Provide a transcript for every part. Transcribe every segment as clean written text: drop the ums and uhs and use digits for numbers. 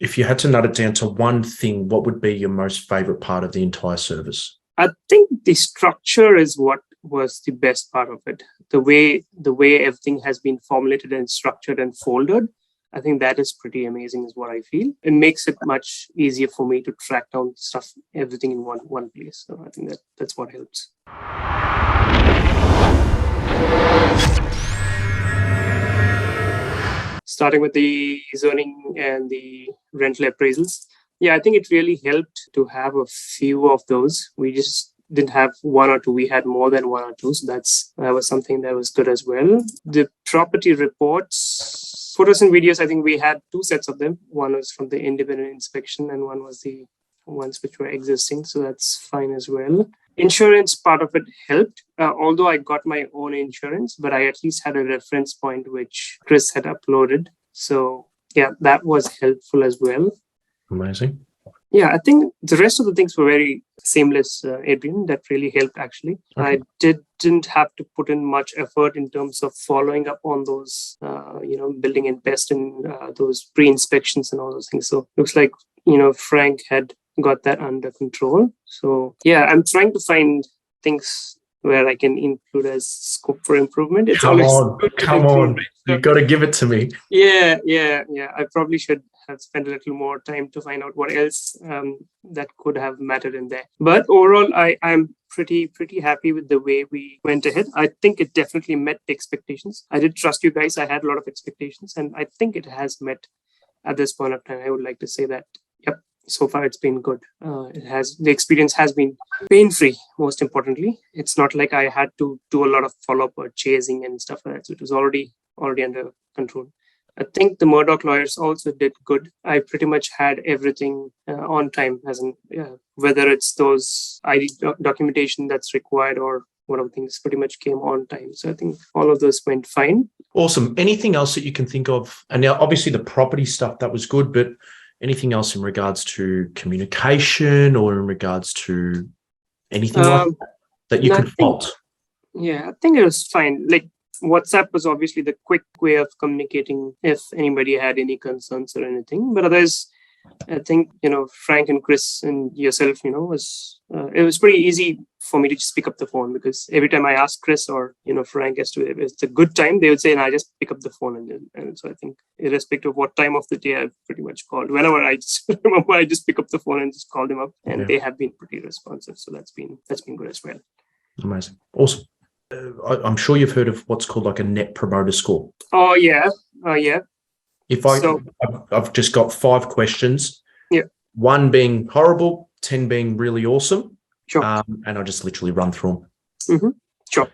If you had to nut it down to one thing, what would be your most favorite part of the entire service? I think the structure is what was the best part of it. The way everything has been formulated and structured and folded, I think that is pretty amazing, is what I feel. It makes it much easier for me to track down stuff, everything in one place. So I think that's what helps. Starting with the zoning and the rental appraisals. Yeah, I think it really helped to have a few of those. We just didn't have one or two. We had more than one or two. So that was something that was good as well. The property reports, photos and videos, I think we had two sets of them. One was from the independent inspection and one was the ones which were existing. So that's fine as well. Insurance part of it helped, although I got my own insurance, but I at least had a reference point which Chris had uploaded. So yeah, that was helpful as well. Amazing. Yeah, I think the rest of the things were very seamless, Adrian. That really helped, actually. Okay. I didn't have to put in much effort in terms of following up on those, building and best and those pre-inspections and all those things. So looks like, Frank had got that under control. So yeah, I'm trying to find things where I can include as scope for improvement. It's come on. You've got to give it to me. Yeah. I probably should have spent a little more time to find out what else that could have mattered in there. But overall, I'm pretty happy with the way we went ahead. I think it definitely met the expectations. I did trust you guys. I had a lot of expectations, and I think it has met at this point of time. I would like to say that, yep. So far, it's been good. The experience has been pain-free, most importantly. It's not like I had to do a lot of follow-up or chasing and stuff like that. So it was already under control. I think the Murdoch lawyers also did good. I pretty much had everything on time, as in whether it's those ID documentation that's required or one of the things pretty much came on time. So I think all of those went fine. Awesome. Anything else that you can think of? And now, obviously, the property stuff, that was good, but anything else in regards to communication or in regards to anything like that you could fault? Yeah, I think it was fine. Like WhatsApp was obviously the quick way of communicating if anybody had any concerns or anything. But otherwise, I think, Frank and Chris and yourself, it was pretty easy for me to just pick up the phone, because every time I asked Chris or, Frank as to if it's a good time, they would say, and I just pick up the phone. And so I think irrespective of what time of the day, I've pretty much called. Whenever I just remember, I just pick up the phone and just call them up, and they have been pretty responsive. So that's been good as well. Amazing. Awesome. I'm sure you've heard of what's called like a net promoter score. Oh, yeah. I've just got 5 questions. Yeah. 1 being horrible, 10 being really awesome. Sure. And I'll just literally run through them. Mm-hmm. Sure.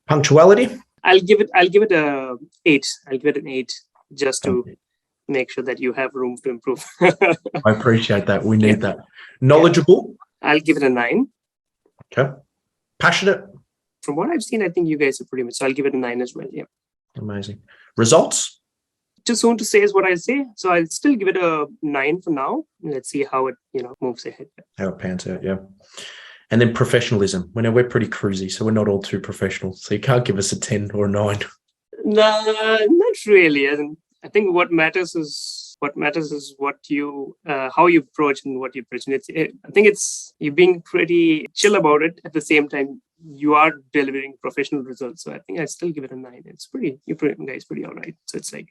Punctuality. I'll give it a 8. I'll give it an 8 just to make sure that you have room to improve. I appreciate that. We need that. Knowledgeable. I'll give it a 9. Okay. Passionate. From what I've seen, I think you guys are pretty much. So I'll give it a 9 as well. Yeah. Amazing. Results. Too soon to say is what I say. So I'll still give it a 9 for now. Let's see how it, moves ahead. How it pans out, yeah. And then professionalism. We're pretty cruisy, so we're not all too professional. So you can't give us a 10 or a 9. No, not really. I think what matters is what you, how you approach and what you approach. And I think it's you being pretty chill about it. At the same time, you are delivering professional results. So I think I still give it a 9. It's you guys pretty all right. So it's like.